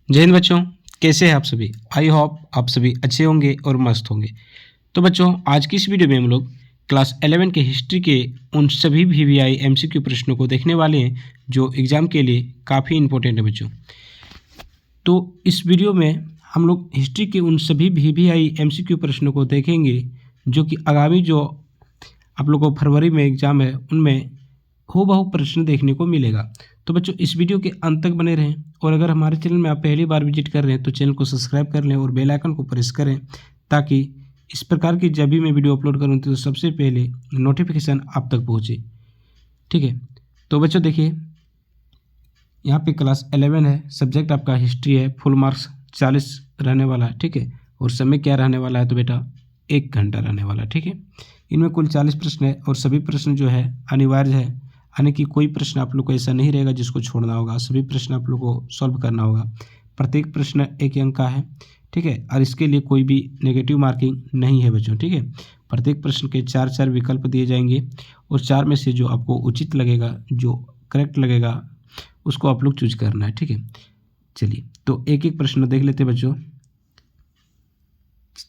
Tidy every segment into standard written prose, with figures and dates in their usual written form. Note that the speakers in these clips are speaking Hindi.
जय हिंद बच्चों, कैसे हैं आप सभी। आई होप आप सभी अच्छे होंगे और मस्त होंगे। तो बच्चों, आज की इस वीडियो में हम लोग क्लास 11 के हिस्ट्री के उन सभी VVI MCQ प्रश्नों को देखने वाले हैं जो एग्ज़ाम के लिए काफ़ी इंपॉर्टेंट है बच्चों। तो इस वीडियो में हम लोग हिस्ट्री के उन सभी VVI MCQ प्रश्नों को देखेंगे जो कि आगामी जो आप लोगों को फरवरी में एग्ज़ाम है उनमें हूबहू प्रश्न देखने को मिलेगा। तो बच्चों, इस वीडियो के अंत तक बने रहें और अगर हमारे चैनल में आप पहली बार विजिट कर रहे हैं तो चैनल को सब्सक्राइब कर लें और बेल आइकन को प्रेस करें ताकि इस प्रकार की जब भी मैं वीडियो अपलोड करूं तो सबसे पहले नोटिफिकेशन आप तक पहुंचे। ठीक है, तो बच्चों देखिए, यहाँ पे क्लास 11 है, सब्जेक्ट आपका हिस्ट्री है, फुल मार्क्स 40 रहने वाला है। ठीक है, और समय क्या रहने वाला है तो बेटा 1 घंटा रहने वाला है। ठीक है, इनमें कुल 40 प्रश्न है और सभी प्रश्न जो है अनिवार्य है, यानी कि कोई प्रश्न आप लोग को ऐसा नहीं रहेगा जिसको छोड़ना होगा। सभी प्रश्न आप लोग को सॉल्व करना होगा। प्रत्येक प्रश्न 1 अंक का है। ठीक है, और इसके लिए कोई भी नेगेटिव मार्किंग नहीं है बच्चों। ठीक है, प्रत्येक प्रश्न के 4 विकल्प दिए जाएंगे और 4 में से जो आपको उचित लगेगा, जो करेक्ट लगेगा, उसको आप लोग चूज करना है। ठीक है, चलिए तो एक एक प्रश्न देख लेते हैं बच्चों।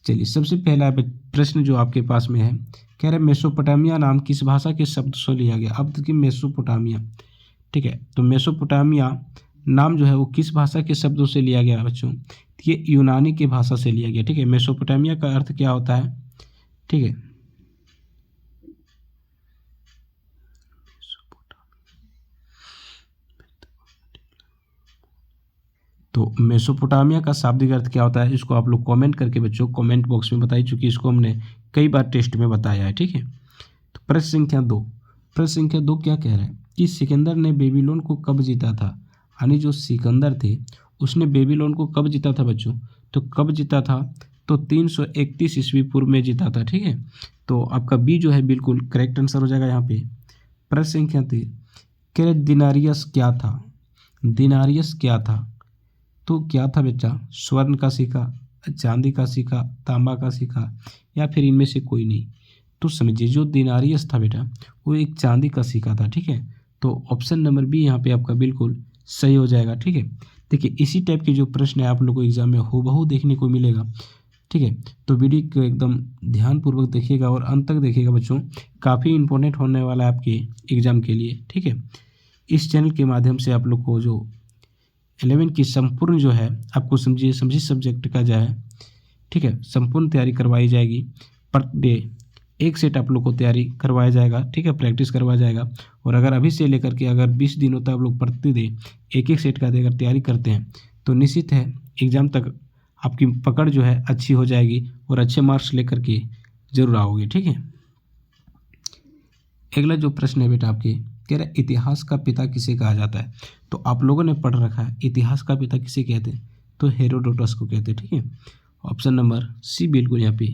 चलिए, सबसे पहला प्रश्न जो आपके पास में है, कह रहे मेसोपोटामिया नाम किस भाषा के शब्द से लिया गया। अब देखिए मेसोपोटामिया, ठीक है, तो मेसोपोटामिया नाम जो है वो किस भाषा के शब्दों से लिया गया बच्चों। तो ये यूनानी की भाषा से लिया गया। ठीक है, मेसोपोटामिया का अर्थ क्या होता है। ठीक है, तो मेसोपोटामिया का शाब्दिक अर्थ क्या होता है, इसको आप लोग कमेंट करके बच्चों कमेंट बॉक्स में बताइए, चूँकि इसको हमने कई बार टेस्ट में बताया है। ठीक है, तो प्रश्न संख्या 2 क्या कह रहा है कि सिकंदर ने बेबीलोन को कब जीता था। यानी जो सिकंदर थे उसने बेबीलोन को कब जीता था बच्चों। तो कब जीता था तो 331 ईस्वी पूर्व में जीता था। ठीक है, तो आपका बी जो है बिल्कुल करेक्ट आंसर हो जाएगा यहाँ पे। प्रश्न संख्या 3 कह रहे दिनारियस क्या था। दिनारियस क्या था तो क्या था बेटा, स्वर्ण का सिक्का, चांदी का सिक्का, तांबा का सिक्का, या फिर इनमें से कोई नहीं। तो समझिए जो दिनारियस था बेटा वो एक चांदी का सिक्का था। ठीक है, तो ऑप्शन नंबर बी यहाँ पे आपका बिल्कुल सही हो जाएगा। ठीक है, देखिए इसी टाइप के जो प्रश्न है आप लोग को एग्जाम में हूबहू देखने को मिलेगा। ठीक है, तो वीडियो को एकदम ध्यानपूर्वक देखिएगा और अंत तक देखिएगा बच्चों, काफ़ी इंपॉर्टेंट होने वाला है आपके एग्ज़ाम के लिए। ठीक है, इस चैनल के माध्यम से आप लोग को जो 11 की संपूर्ण जो है आपको समझिए सब्जेक्ट का जो है, ठीक है, संपूर्ण तैयारी करवाई जाएगी। पर डे 1 सेट आप लोग को तैयारी करवाया जाएगा। ठीक है, प्रैक्टिस करवाया जाएगा। और अगर अभी से लेकर के अगर 20 दिनों तक आप लोग प्रतिदिन 1 सेट का अगर तैयारी करते हैं तो निश्चित है एग्ज़ाम तक आपकी पकड़ जो है अच्छी हो जाएगी और अच्छे मार्क्स लेकर के जरूर आओगे। ठीक है, अगला जो प्रश्न है बेटा आपके, कह रहा है इतिहास का पिता किसे कहा जाता है। तो आप लोगों ने पढ़ रखा है इतिहास का पिता किसे कहते हैं, तो हेरोडोटस को कहते हैं। ठीक है, ऑप्शन नंबर सी बिल्कुल यहाँ पे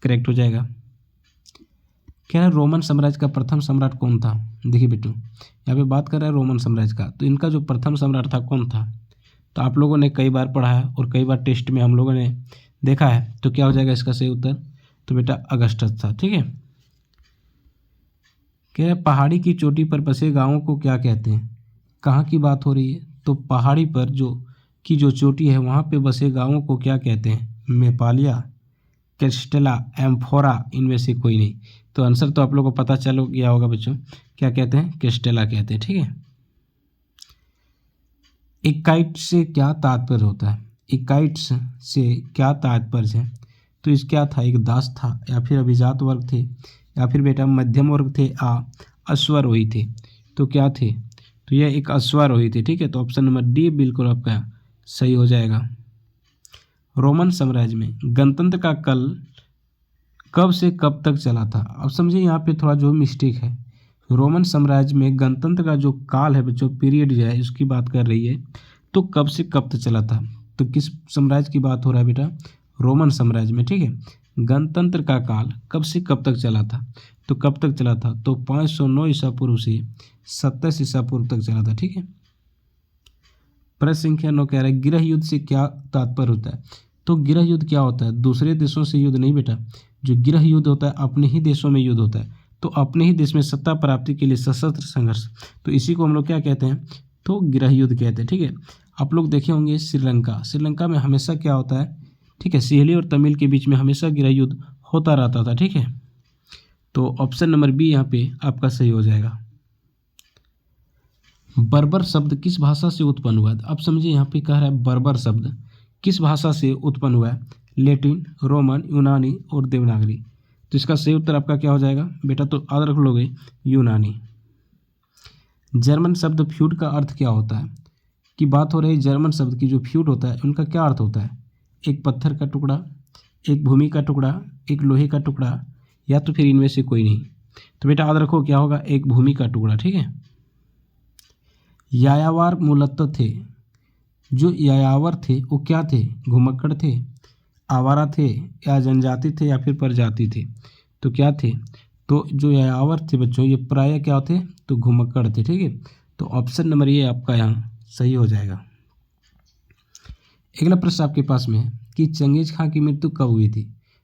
करेक्ट हो जाएगा। कह रहा है रोमन साम्राज्य का प्रथम सम्राट कौन था। देखिए बेटू, यहाँ पे बात कर रहा है रोमन साम्राज्य का, तो इनका जो प्रथम सम्राट था कौन था। तो आप लोगों ने कई बार पढ़ा है और कई बार टेस्ट में हम लोगों ने देखा है, तो क्या हो जाएगा इसका सही उत्तर, तो बेटा अगस्टस था। ठीक है, कह रहे पहाड़ी की चोटी पर बसे गांवों को क्या कहते हैं। कहाँ की बात हो रही है, तो पहाड़ी पर जो चोटी है वहाँ पे बसे गांवों को क्या कहते हैं, मेपालिया, कैस्टेला, एम्फोरा, इनमें से कोई नहीं। तो आंसर तो आप लोगों को पता चल गया होगा बच्चों, क्या कहते हैं, कैस्टेला कहते हैं। ठीक है, इकाइट से क्या तात्पर्य होता है। इकाइट्स से क्या तात्पर्य है, तो इस क्या था, एक दास था या फिर अभिजात वर्ग थे या फिर बेटा मध्यम वर्ग थे अश्वारोही थे। तो क्या थे, तो यह एक अश्वारोही थे। ठीक है, तो ऑप्शन नंबर डी बिल्कुल आपका सही हो जाएगा। रोमन साम्राज्य में गणतंत्र का कल कब से कब तक चला था। अब समझिए यहाँ पे थोड़ा जो मिस्टेक है, रोमन साम्राज्य में गणतंत्र का जो काल है बच्चों, पीरियड जो है उसकी बात कर रही है, तो कब से कब तक चला था। तो किस साम्राज्य की बात हो रहा है बेटा, रोमन साम्राज्य में। ठीक है, गणतंत्र का काल कब से कब तक चला था, तो कब तक चला था, तो 509 ईसा पूर्व से 27 ईसा पूर्व तक चला था। ठीक है, प्रश्न संख्या 9 कह रहा है गृह युद्ध से क्या तात्पर्य होता है। तो गृह युद्ध क्या होता है, दूसरे देशों से युद्ध नहीं बेटा, जो गृह युद्ध होता है अपने ही देशों में युद्ध होता है। तो अपने ही देश में सत्ता प्राप्ति के लिए सशस्त्र संघर्ष, तो इसी को हम लोग क्या कहते हैं, तो गृह युद्ध कहते हैं। ठीक है, आप लोग देखे होंगे श्रीलंका, श्रीलंका में हमेशा क्या होता है, ठीक है, सिंहली और तमिल के बीच में हमेशा गृह युद्ध होता रहता था, ठीक है। तो ऑप्शन नंबर बी यहाँ पे आपका सही हो जाएगा। बर्बर शब्द किस भाषा से उत्पन्न हुआ है? अब समझिए यहाँ पे कह रहा है बर्बर शब्द किस भाषा से उत्पन्न हुआ है? लैटिन, रोमन, यूनानी और देवनागरी। तो इसका सही उत्तर आपका क्या हो जाएगा बेटा? तो याद रख लोगे यूनानी। जर्मन शब्द फ्यूड का अर्थ क्या होता है? कि बात हो रही जर्मन शब्द की, जो फ्यूड होता है उनका क्या अर्थ होता है? एक पत्थर का टुकड़ा, एक भूमि का टुकड़ा, एक लोहे का टुकड़ा, या तो फिर इनमें से कोई नहीं। तो बेटा याद रखो क्या होगा? एक भूमि का टुकड़ा, ठीक है। यायावर मूलतः थे, जो यायावर थे वो क्या थे? घुमक्कड़ थे, आवारा थे, या जनजाति थे, या फिर प्रजाति थे? तो क्या थे? तो जो यायावर थे बच्चों ये प्राय क्या थे? तो घुमक्कड़ थे, ठीक है। तो ऑप्शन नंबर ये आपका यहाँ सही हो जाएगा। अगला प्रश्न आपके पास में है कि चंगेज खान की मृत्यु कब हुई थी?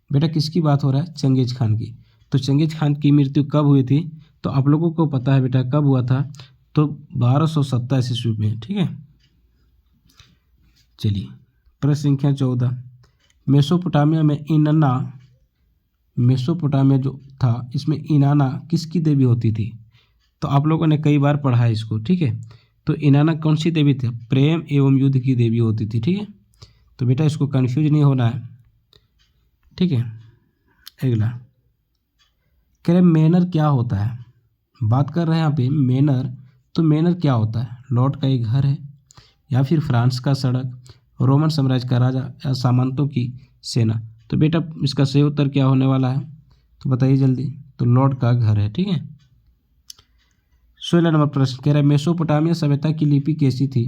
बेटा किसकी बात हो रहा है? चंगेज खान की। तो चंगेज खान की मृत्यु कब हुई थी? तो आप लोगों को पता है बेटा कब हुआ था? तो 1227 ईस्वी में, ठीक है। चलिए प्रश्न संख्या 14, मेसोपोटामिया में इनाना, मेसोपोटामिया जो था इसमें इनाना किसकी देवी होती थी? तो आप लोगों ने कई बार पढ़ा है इसको, ठीक है। तो इनाना कौन सी देवी थी? प्रेम एवं युद्ध की देवी होती थी, ठीक है। तो बेटा इसको कंफ्यूज नहीं होना है, ठीक है। अगला कह रहे मैनर क्या होता है? बात कर रहे हैं यहाँ पे मैनर। तो मैनर क्या होता है? लॉर्ड का एक घर है, या फिर फ्रांस का सड़क, रोमन साम्राज्य का राजा, या सामंतों की सेना? तो बेटा इसका सही उत्तर क्या होने वाला है? तो बताइए जल्दी। तो लॉर्ड का घर है, ठीक है। 16 नंबर प्रश्न कह रहा है मेसोपोटामिया सभ्यता की लिपि कैसी थी?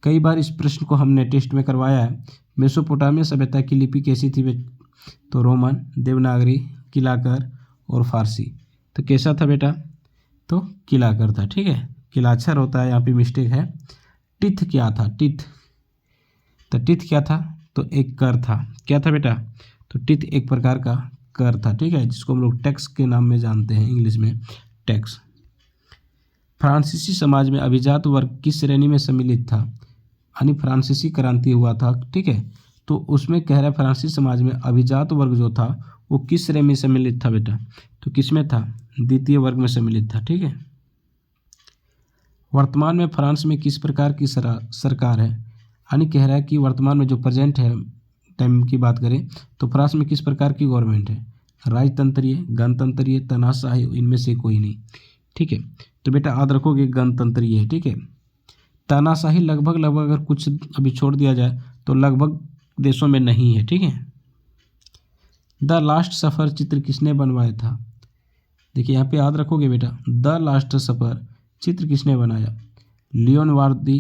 कई बार इस प्रश्न को हमने टेस्ट में करवाया है। मेसोपोटामिया सभ्यता की लिपि कैसी थी? तो रोमन, देवनागरी, किलाकर और फारसी। तो कैसा था बेटा? तो किलाकर था, ठीक है। किलाक्षर होता है, यहाँ पे मिस्टेक है। टिथ क्या था? टिथ, तो टिथ क्या था? तो एक कर था। क्या था बेटा? तो टिथ एक प्रकार का कर था, ठीक है, जिसको हम लोग टैक्स के नाम में जानते हैं, इंग्लिश में टैक्स। फ्रांसीसी समाज में अभिजात वर्ग किस श्रेणी में सम्मिलित था? यानी फ्रांसीसी क्रांति हुआ था, ठीक है। तो उसमें कह रहा है फ्रांसीसी समाज में अभिजात वर्ग जो था वो किस श्रेणी में सम्मिलित था बेटा? तो किस में था? द्वितीय वर्ग में सम्मिलित था, ठीक है। वर्तमान में फ्रांस में किस प्रकार की सरकार है? यानी कह रहा है कि वर्तमान में जो प्रेजेंट है टाइम की बात करें तो फ्रांस में किस प्रकार की गवर्नमेंट है? राजतंत्रीय, गणतंत्रीय, तानाशाही, इनमें से कोई नहीं, ठीक है। तो बेटा याद रखोगे गणतंत्रीय है, ठीक है। तानाशाही लगभग अगर कुछ अभी छोड़ दिया जाए तो लगभग देशों में नहीं है, ठीक है। द लास्ट सफ़र चित्र किसने बनवाया था? देखिए यहाँ पे याद रखोगे बेटा द लास्ट सफ़र चित्र किसने बनाया? Leonardo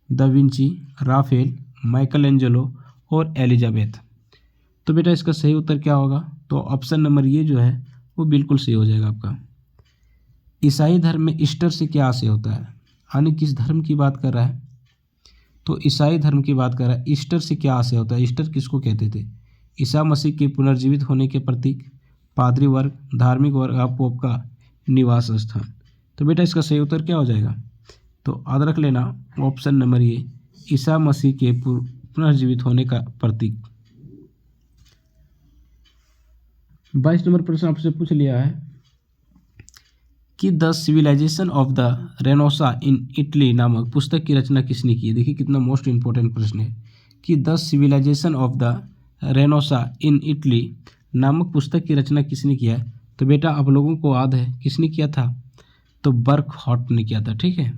da Vinci, Raphael, Michelangelo और एलिजाबेथ। तो बेटा इसका सही उत्तर क्या होगा? तो ऑप्शन नंबर ये जो है वो बिल्कुल सही हो जाएगा आपका। ईसाई धर्म में ईस्टर से क्या आशय होता है? यानी किस धर्म की बात कर रहा है? तो ईसाई धर्म की बात कर रहा है। ईस्टर से क्या आशय होता है? ईस्टर किसको कहते थे? ईसा मसीह के पुनर्जीवित होने के प्रतीक, पादरी वर्ग, धार्मिक वर्ग, या पोप का निवास स्थान। तो बेटा इसका सही उत्तर क्या हो जाएगा? तो याद रख लेना ऑप्शन नंबर ये, ईसा मसीह के पुनर्जीवित होने का प्रतीक। 22 नंबर प्रश्न आपसे पूछ लिया है कि the civilization of the renaissance in Italy नामक पुस्तक की रचना किसने की है? देखिए कितना मोस्ट इंपॉर्टेंट प्रश्न है कि the civilization of the renaissance in Italy नामक पुस्तक की रचना किसने किया है? तो बेटा आप लोगों को याद है किसने किया था? तो बर्कहॉट ने किया था, ठीक है।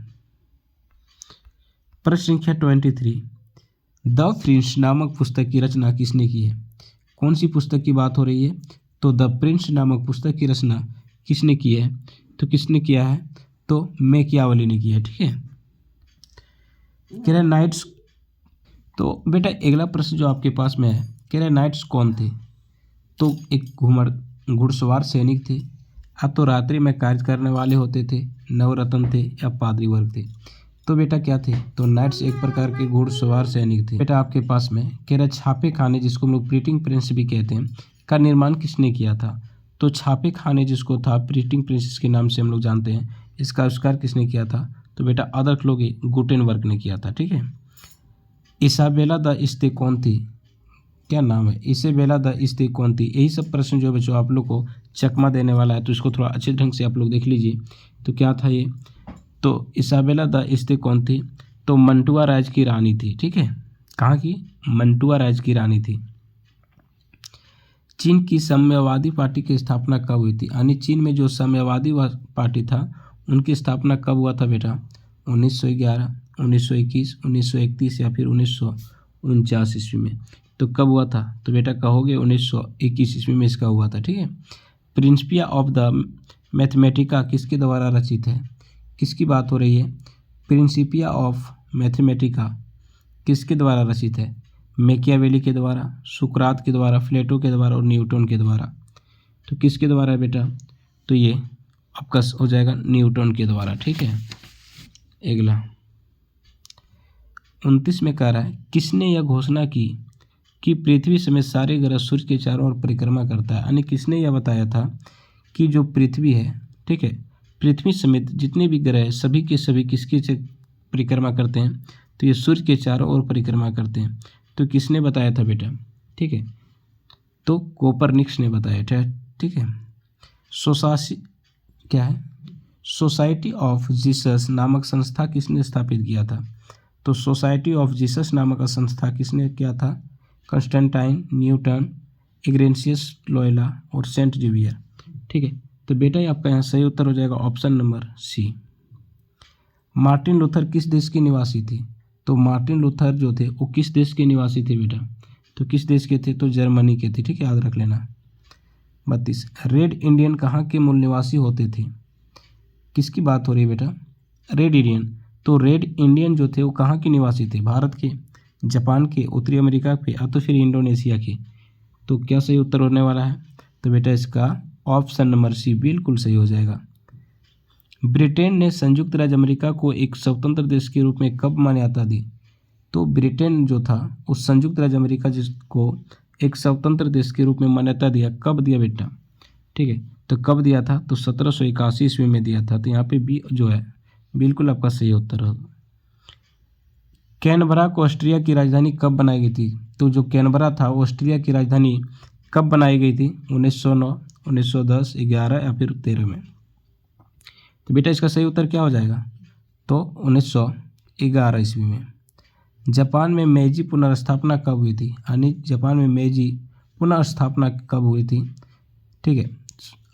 प्रश्न संख्या 23, द प्रिंस नामक पुस्तक की रचना किसने की है? कौन सी पुस्तक की बात हो रही है? तो द प्रिंस नामक पुस्तक की रचना किसने की है? तो किसने किया है? तो मैकियावेली ने किया है, ठीक है। कह रहे नाइट्स। तो बेटा अगला प्रश्न जो आपके पास में है कह रहे नाइट्स कौन थे? तो एक घुड़सवार सैनिक थे, या तो रात्रि में कार्य करने वाले होते थे, नवरत्न थे, या पादरी वर्ग थे? तो बेटा क्या थे? तो नाइट्स एक प्रकार के घुड़सवार सैनिक थे। बेटा आपके पास में कह रहे छापे खाने जिसको हम लोग प्रिंटिंग प्रेस भी कहते हैं का निर्माण किसने किया था? तो छापे खाने जिसको था प्रिंटिंग प्रेस के नाम से हम लोग जानते हैं, इसका आविष्कार किसने किया था? तो बेटा याद रख लोगे गुटेनबर्ग ने किया था, ठीक है। इसाबेला द इस्ते कौन थी, क्या नाम है, इसाबेला द इस्ते कौन थी। यही सब प्रश्न जो बच्चों आप लोग को चकमा देने वाला है, तो इसको थोड़ा अच्छे ढंग से आप लोग देख लीजिए। तो क्या था ये, तो इसाबेला द इस्ते कौन थी, तो मंटुआ राज की रानी थी। ठीक है, कहाँ की, मंटुआ राज की रानी थी। चीन की साम्यवादी पार्टी की स्थापना कब हुई थी, यानी चीन में जो साम्यवादी पार्टी था उनकी स्थापना कब हुआ था बेटा, 1911, 1921, 1931 या फिर 1949 ईस्वी में। तो कब हुआ था, तो बेटा कहोगे 1921 ईस्वी में इसका हुआ था। ठीक है। प्रिंसिपिया ऑफ द मैथमेटिका किसके द्वारा रचित है, किसकी बात हो रही है, प्रिंसिपिया ऑफ मैथमेटिका किसके द्वारा रचित है, मैकियावेली के द्वारा, सुकरात के द्वारा, प्लेटो के द्वारा और न्यूटन के द्वारा। तो किसके द्वारा है बेटा, तो ये आपका हो जाएगा न्यूटन के द्वारा। ठीक है। अगला 29 में कह रहा है किसने यह घोषणा की कि पृथ्वी समेत सारे ग्रह सूर्य के चारों ओर परिक्रमा करता है, यानी किसने यह बताया था कि जो पृथ्वी है, ठीक है, पृथ्वी समेत जितने भी ग्रह हैं सभी के सभी किसके परिक्रमा करते हैं, तो ये सूर्य के चारों ओर परिक्रमा करते हैं। तो किसने बताया था बेटा, ठीक है, तो कोपरनिकस ने बताया था। ठीक है। क्या है, सोसाइटी ऑफ जीसस नामक संस्था किसने स्थापित किया था, तो सोसाइटी ऑफ जीसस नामक संस्था किसने किया था, कंस्टेंटाइन, न्यूटन, इग्नेशियस लोयोला और सेंट जेवियर। ठीक है। तो बेटा ये आपका यहाँ सही उत्तर हो जाएगा option number C. Martin Luther किस देश के निवासी थे, तो मार्टिन लूथर जो थे वो किस देश के निवासी थे बेटा, तो किस देश के थे, तो जर्मनी के थे। ठीक है, याद रख लेना। 32 रेड इंडियन कहाँ के मूल निवासी होते थे, किसकी बात हो रही है बेटा, रेड इंडियन। तो रेड इंडियन जो थे वो कहाँ के निवासी थे, भारत के, जापान के, उत्तरी अमेरिका के या तो फिर इंडोनेशिया के। तो क्या सही उत्तर होने वाला है, तो बेटा इसका ऑप्शन नंबर सी बिल्कुल सही हो जाएगा। ब्रिटेन ने संयुक्त राज्य अमेरिका को एक स्वतंत्र देश के रूप में कब मान्यता दी, तो ब्रिटेन जो था उस संयुक्त राज्य अमेरिका जिसको एक स्वतंत्र देश के रूप में मान्यता दिया, कब दिया बेटा, ठीक है, तो कब दिया था, तो 1781 ईस्वी में दिया था। तो यहाँ पे बी जो है बिल्कुल आपका सही उत्तर होगा। कैनबरा को ऑस्ट्रिया की राजधानी कब बनाई गई थी, तो जो कैनबरा था वो ऑस्ट्रिया की राजधानी कब बनाई गई थी, 1909, 1910, 11 या फिर 13 में। तो बेटा इसका सही उत्तर क्या हो जाएगा, तो 1911 ईस्वी में। जापान में मेजी पुनर्स्थापना कब हुई थी, यानी जापान में मेजी पुनर्स्थापना कब हुई थी, ठीक है,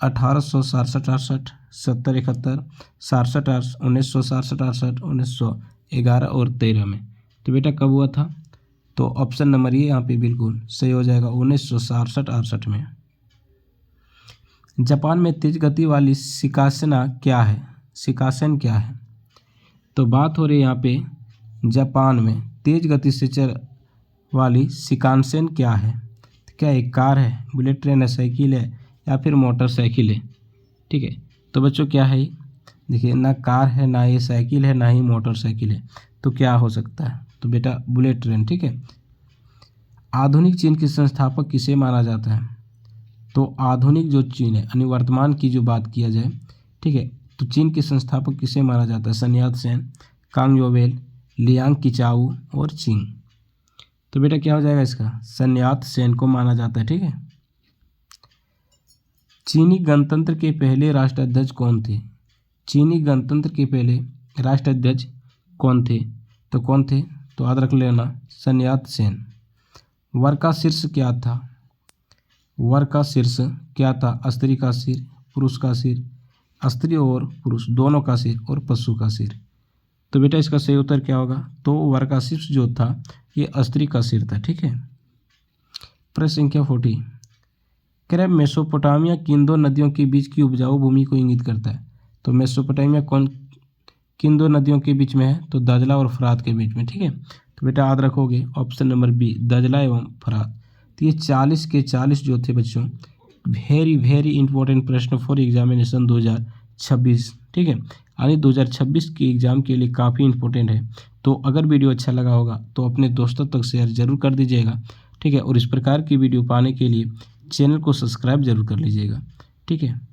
1867-68, 70-71, 67-68, 1967-68, 1911 और 13 में। तो बेटा कब हुआ था, तो ऑप्शन नंबर ये यहाँ पे बिल्कुल सही हो जाएगा 1967-68 में। जापान में तेज गति वाली शिकासेना क्या है, शिकासेन क्या है, तो बात हो रही है यहाँ पे जापान में तेज गति से चल वाली शिकानसेन क्या है, तो क्या एक कार है, बुलेट ट्रेन है, साइकिल है या फिर मोटरसाइकिल है। ठीक है। तो बच्चों क्या है, देखिए ना कार है, ना ये साइकिल है, ना ही मोटरसाइकिल है, तो क्या हो सकता है, तो बेटा बुलेट ट्रेन। ठीक है। आधुनिक चीन के संस्थापक किसे माना जाता है, तो आधुनिक जो चीन है यानी वर्तमान की जो बात किया जाए, ठीक है, तो चीन के संस्थापक किसे माना जाता है, सन यात सेन, कांग योवेल, लियांग किचाऊ और चिंग। तो बेटा क्या हो जाएगा इसका, सन यात सेन को माना जाता है। ठीक है। चीनी गणतंत्र के पहले राष्ट्राध्यक्ष कौन थे, चीनी गणतंत्र के पहले राष्ट्राध्यक्ष कौन थे, तो कौन थे, तो याद रख लेना सन यात सेन। वर का शीर्ष क्या था, वर का शीर्ष क्या था, स्त्री का सिर, पुरुष का सिर, स्त्री और पुरुष दोनों का सिर और पशु का सिर। तो बेटा इसका सही उत्तर क्या होगा, तो वर का शीर्ष जो था ये स्त्री का सिर था। ठीक है। प्रश्न संख्या 40 क्रैब मेसोपोटामिया किन दो नदियों के बीच की उपजाऊ भूमि को इंगित करता है, तो मेसोपोटामिया किन दो नदियों के बीच में है, तो दजला और फरात के बीच में। ठीक है। तो बेटा याद रखोगे ऑप्शन नंबर बी दजला एवं फरात। तो ये 40 के 40 जो थे बच्चों वेरी वेरी इंपॉर्टेंट प्रश्न फॉर एग्जामिनेशन 2026। ठीक है, यानी 2026 के एग्ज़ाम के लिए काफ़ी इंपॉर्टेंट है। तो अगर वीडियो अच्छा लगा होगा तो अपने दोस्तों तक शेयर जरूर कर दीजिएगा। ठीक है, और इस प्रकार की वीडियो पाने के लिए चैनल को सब्सक्राइब जरूर कर लीजिएगा। ठीक है।